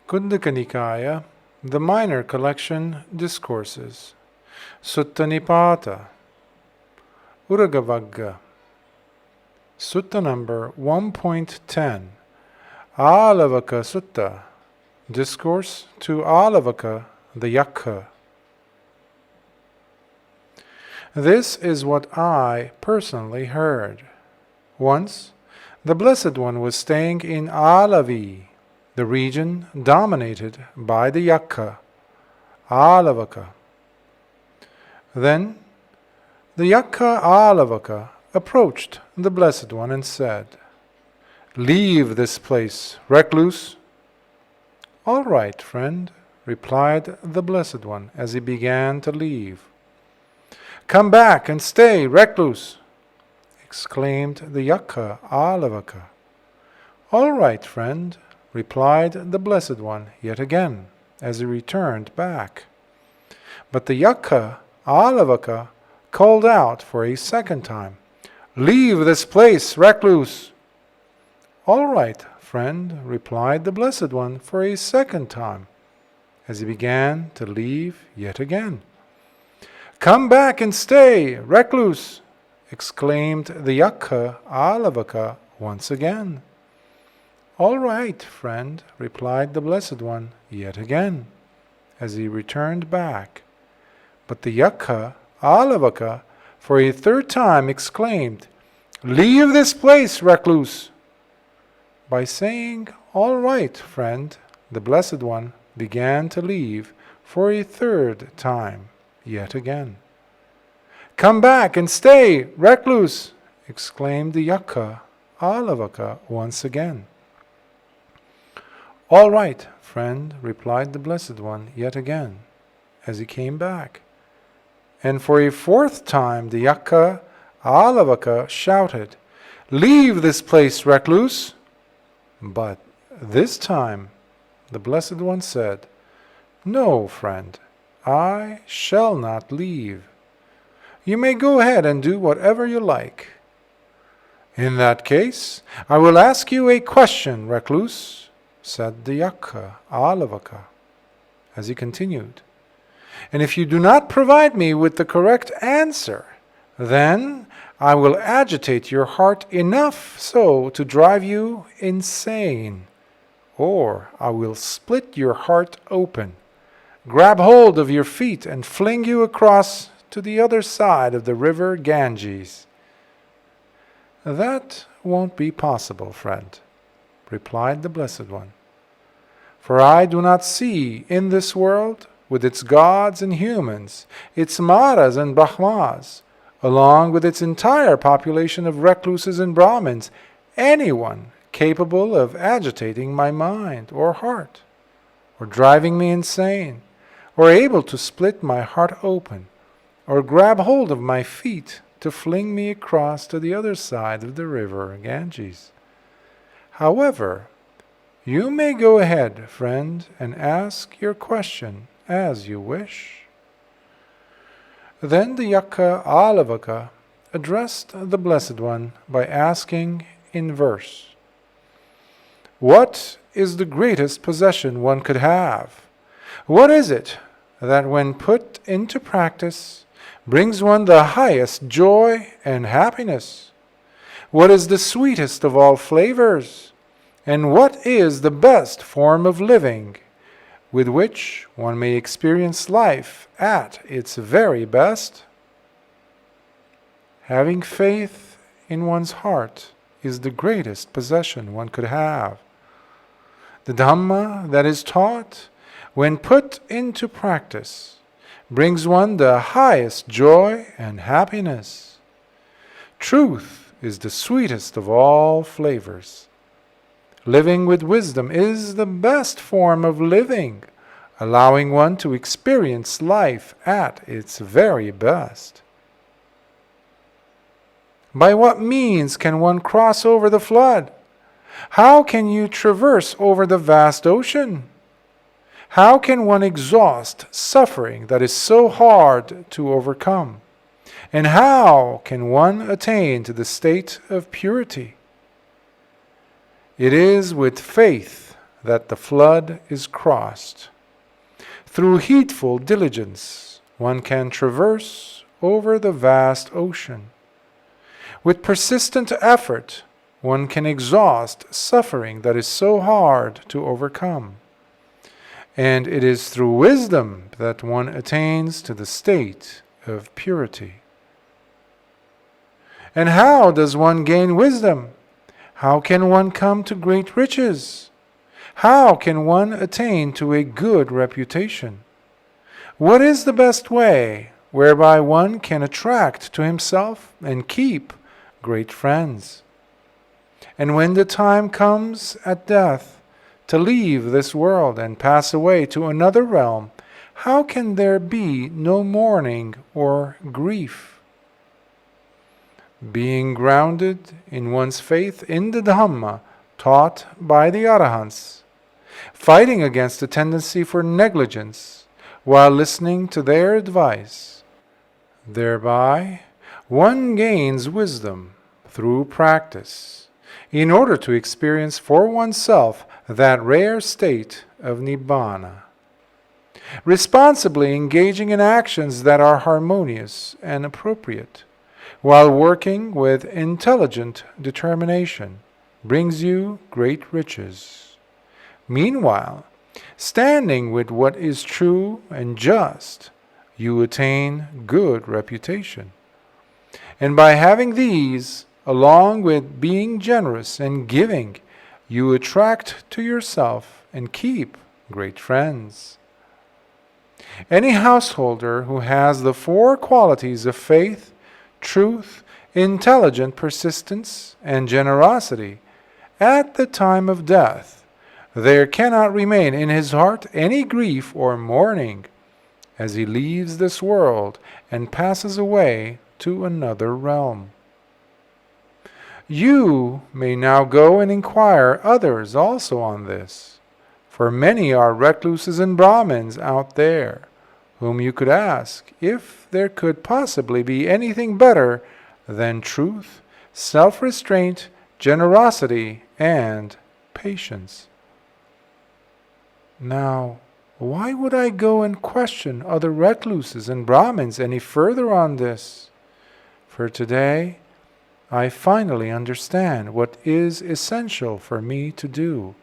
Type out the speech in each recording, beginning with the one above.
Kundaka Nikaya, the minor collection Discourses, Sutta Nipāta, Āḷavaka, Sutta number 1.10, Āḷavaka Sutta, Discourse to Āḷavaka the Yakha. This is what I personally heard. Once, the Blessed One was staying in Āḷavi, the region dominated by the Yakha, Āḷavaka. Then, the Yakha Āḷavaka approached the Blessed One and said, "Leave this place, recluse." "All right, friend," replied the Blessed One as he began to leave. "Come back and stay, recluse," exclaimed the Yakha Āḷavaka. "All right, friend," replied the Blessed One yet again as he returned back. But the Yakha Āḷavaka called out for a second time, "Leave this place, recluse." "All right, friend," replied the Blessed One for a second time as he began to leave yet again. "Come back and stay, recluse," exclaimed the Yakha Āḷavaka once again. "All right, friend," replied the Blessed One yet again as he returned back. But the Yakha Āḷavaka for a third time exclaimed, "Leave this place, recluse." By saying, "All right, friend," the Blessed One began to leave for a third time yet again. "Come back and stay, recluse," exclaimed the Yakha Āḷavaka once again. "All right, friend," replied the Blessed One yet again as he came back. And for a fourth time the Yakha Āḷavaka shouted, "Leave this place, recluse." But this time the Blessed One said, "No, friend, I shall not leave. You may go ahead and do whatever you like." "In that case, I will ask you a question, recluse," said the Yakha Āḷavaka as he continued. "And if you do not provide me with the correct answer, then I will agitate your heart enough so to drive you insane, or I will split your heart open, grab hold of your feet and fling you across to the other side of the river Ganges." "That won't be possible, friend," replied the Blessed One. "For I do not see in this world, with its gods and humans, its Maras and Brahmas, along with its entire population of recluses and Brahmins, anyone capable of agitating my mind or heart, or driving me insane, or able to split my heart open, or grab hold of my feet to fling me across to the other side of the river Ganges. However, you may go ahead, friend, and ask your question as you wish." Then the Yakha Āḷavaka addressed the Blessed One by asking in verse, "What is the greatest possession one could have? What is it that when put into practice brings one the highest joy and happiness? What is the sweetest of all flavors? And what is the best form of living, with which one may experience life at its very best?" Having faith in one's heart is the greatest possession one could have. The Dhamma that is taught, when put into practice, brings one the highest joy and happiness. Truth is the sweetest of all flavors. Living with wisdom is the best form of living, allowing one to experience life at its very best. By what means can one cross over the flood? How can you traverse over the vast ocean? How can one exhaust suffering that is so hard to overcome? And how can one attain to the state of purity? It is with faith that the flood is crossed. Through heedful diligence, one can traverse over the vast ocean. With persistent effort, one can exhaust suffering that is so hard to overcome. And it is through wisdom that one attains to the state of purity. And how does one gain wisdom? How can one come to great riches? How can one attain to a good reputation? What is the best way whereby one can attract to himself and keep great friends? And when the time comes at death to leave this world and pass away to another realm, how can there be no mourning or grief? Being grounded in one's faith in the Dhamma taught by the Arahants, fighting against the tendency for negligence while listening to their advice, thereby one gains wisdom through practice in order to experience for oneself that rare state of Nibbana, responsibly engaging in actions that are harmonious and appropriate, while working with intelligent determination, brings you great riches. Meanwhile, standing with what is true and just, you attain good reputation. And by having these, along with being generous and giving, you attract to yourself and keep great friends. Any householder who has the four qualities of faith, truth, intelligent persistence, and generosity, at the time of death, there cannot remain in his heart any grief or mourning as he leaves this world and passes away to another realm. You may now go and inquire others also on this, for many are recluses and Brahmins out there, whom you could ask if there could possibly be anything better than truth, self-restraint, generosity, and patience. Now, why would I go and question other recluses and Brahmins any further on this? For today, I finally understand what is essential for me to do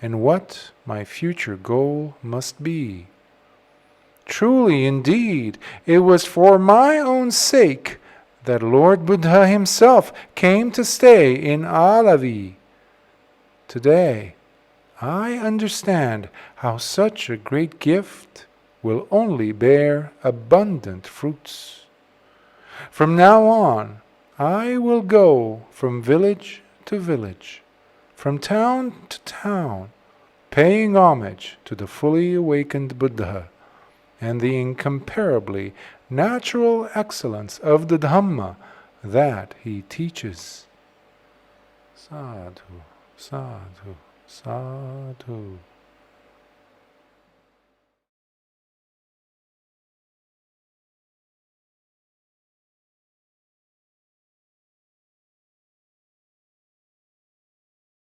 and what my future goal must be. Truly, indeed, it was for my own sake that Lord Buddha himself came to stay in Āḷavaka. Today, I understand how such a great gift will only bear abundant fruits. From now on, I will go from village to village, from town to town, paying homage to the fully awakened Buddha and the incomparably natural excellence of the Dhamma that he teaches. Sadhu, sadhu, sadhu.